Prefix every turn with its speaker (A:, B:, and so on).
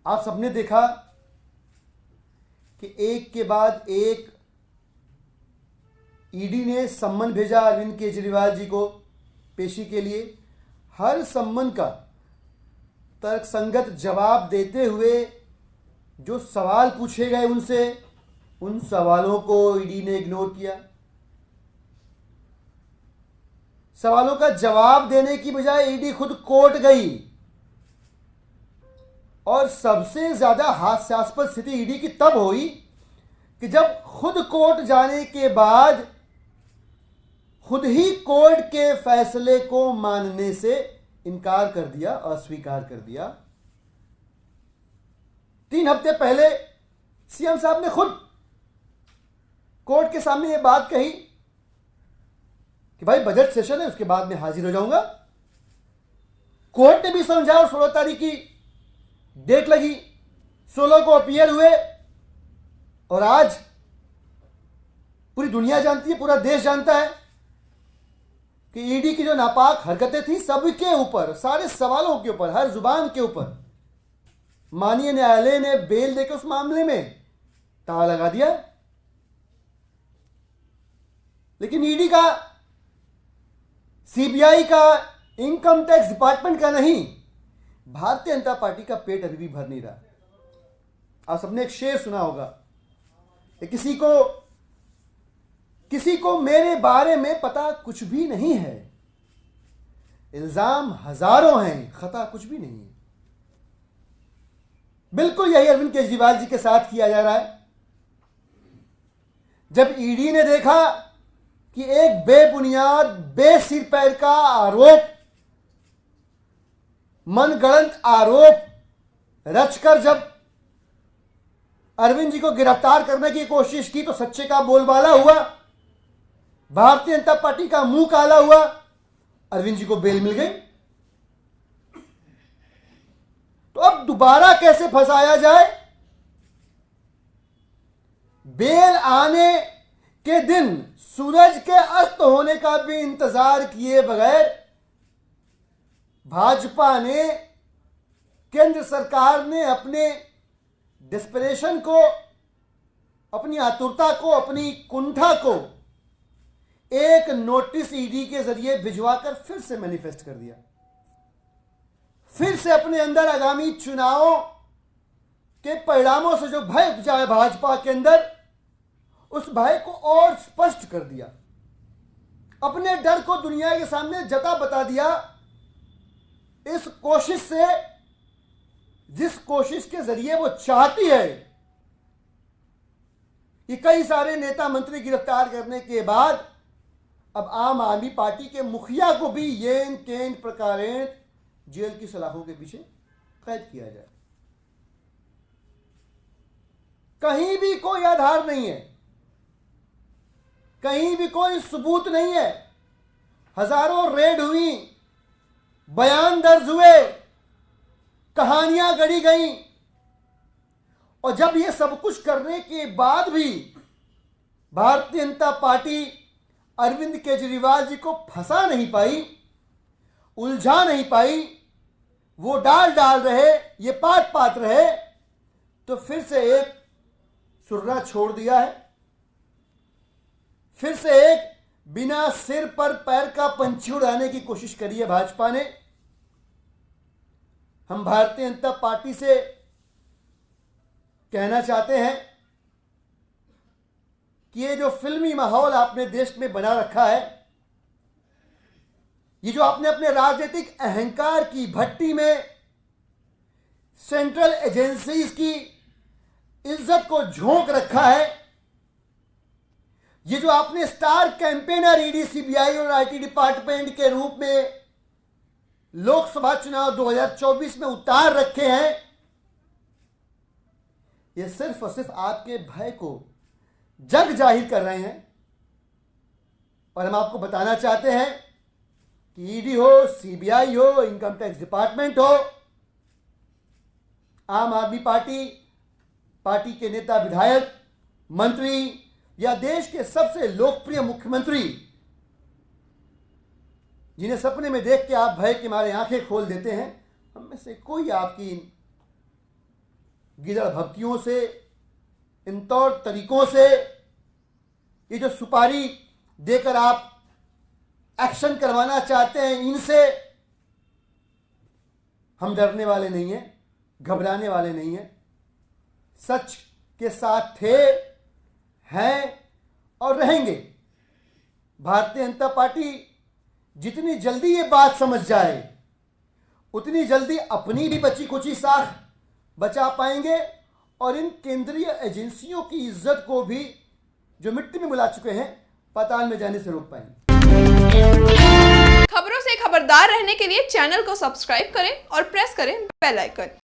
A: आप सबने देखा कि एक के बाद एक ईडी ने सम्मन भेजा अरविंद केजरीवाल जी को पेशी के लिए। हर सम्मन का तर्कसंगत जवाब देते हुए जो सवाल पूछे गए उनसे, उन सवालों को ईडी ने इग्नोर किया। सवालों का जवाब देने की बजाय ईडी खुद कोर्ट गई। और सबसे ज्यादा हास्यास्पद स्थिति ईडी की तब हुई कि जब खुद कोर्ट जाने के बाद खुद ही कोर्ट के फैसले को मानने से इनकार कर दिया, अस्वीकार कर दिया। 3 हफ्ते पहले सीएम साहब ने खुद कोर्ट के सामने यह बात कही कि भाई बजट सेशन है, उसके बाद में हाजिर हो जाऊंगा। कोर्ट ने भी समझा और 16 तारीख की डेट लगी, 16 को अपीयर हुए। और आज पूरी दुनिया जानती है, पूरा देश जानता है कि ईडी की जो नापाक हरकतें थी सबके ऊपर, सारे सवालों के ऊपर, हर जुबान के ऊपर माननीय न्यायालय ने बेल देकर उस मामले में ताला लगा दिया। लेकिन ईडी का, सीबीआई का, इनकम टैक्स डिपार्टमेंट का नहीं, भारतीय जनता पार्टी का पेट अभी भी भर नहीं रहा। आप सबने एक शेर सुना होगा कि किसी को मेरे बारे में पता कुछ भी नहीं है, इल्जाम हजारों हैं, खता कुछ भी नहीं है। बिल्कुल यही अरविंद केजरीवाल जी के साथ किया जा रहा है। जब ईडी ने देखा कि एक बेबुनियाद, बेसिर पैर का आरोप, मनगढ़ंत आरोप रचकर जब अरविंद जी को गिरफ्तार करने की कोशिश की तो सच्चे का बोलबाला हुआ, भारतीय जनता पार्टी का मुंह काला हुआ, अरविंद जी को बेल मिल गई। तो अब दोबारा कैसे फंसाया जाए? बेल आने के दिन सूरज के अस्त होने का भी इंतजार किए बगैर भाजपा ने, केंद्र सरकार ने अपने डिस्परेशन को, अपनी आतुरता को, अपनी कुंठा को एक नोटिस ईडी के जरिए भिजवाकर फिर से मैनिफेस्ट कर दिया। फिर से अपने अंदर आगामी चुनावों के परिणामों से जो भय उपजा है भाजपा के अंदर, उस भय को और स्पष्ट कर दिया। अपने डर को दुनिया के सामने जता बता दिया। इस कोशिश से, जिस कोशिश के जरिए वो चाहती है कि कई सारे नेता मंत्री गिरफ्तार करने के बाद अब आम आदमी पार्टी के मुखिया को भी येन केन प्रकारेण जेल की सलाखों के पीछे कैद किया जाए। कहीं भी कोई आधार नहीं है, कहीं भी कोई सबूत नहीं है। हजारों रेड हुई, बयान दर्ज हुए, कहानियां गढ़ी गई, और जब ये सब कुछ करने के बाद भी भारतीय जनता पार्टी अरविंद केजरीवाल जी को फंसा नहीं पाई, उलझा नहीं पाई, वो डाल रहे, ये पात रहे, तो फिर से एक सुर्रा छोड़ दिया है। फिर से एक बिना सिर पर पैर का पंछी उड़ाने की कोशिश करी है भाजपा ने। हम भारतीय जनता पार्टी से कहना चाहते हैं कि ये जो फिल्मी माहौल आपने देश में बना रखा है, ये जो आपने अपने राजनीतिक अहंकार की भट्टी में सेंट्रल एजेंसीज की इज्जत को झोंक रखा है, ये जो आपने स्टार कैंपेनर ईडी, सीबीआई और आईटी डिपार्टमेंट के रूप में लोकसभा चुनाव 2024 में उतार रखे हैं, ये सिर्फ और सिर्फ आपके भय को जग जाहिर कर रहे हैं। और हम आपको बताना चाहते हैं कि ईडी हो, सीबीआई हो, इनकम टैक्स डिपार्टमेंट हो, आम आदमी पार्टी के नेता, विधायक, मंत्री या देश के सबसे लोकप्रिय मुख्यमंत्री, जिन्हें सपने में देख के आप भय के मारे आंखें खोल देते हैं, हम में से कोई आपकी गिदड़ भभकियों से, इन तौर तरीकों से, ये जो सुपारी देकर आप एक्शन करवाना चाहते हैं, इनसे हम डरने वाले नहीं हैं, घबराने वाले नहीं हैं। सच के साथ थे, हैं और रहेंगे। भारतीय जनता पार्टी जितनी जल्दी ये बात समझ जाए, उतनी जल्दी अपनी भी बची कुची साख बचा पाएंगे और इन केंद्रीय एजेंसियों की इज्जत को भी, जो मिट्टी में मिला चुके हैं, पाताल में जाने से रोक पाएंगे।
B: खबरों से खबरदार रहने के लिए चैनल को सब्सक्राइब करें और प्रेस करें बेल आइकन।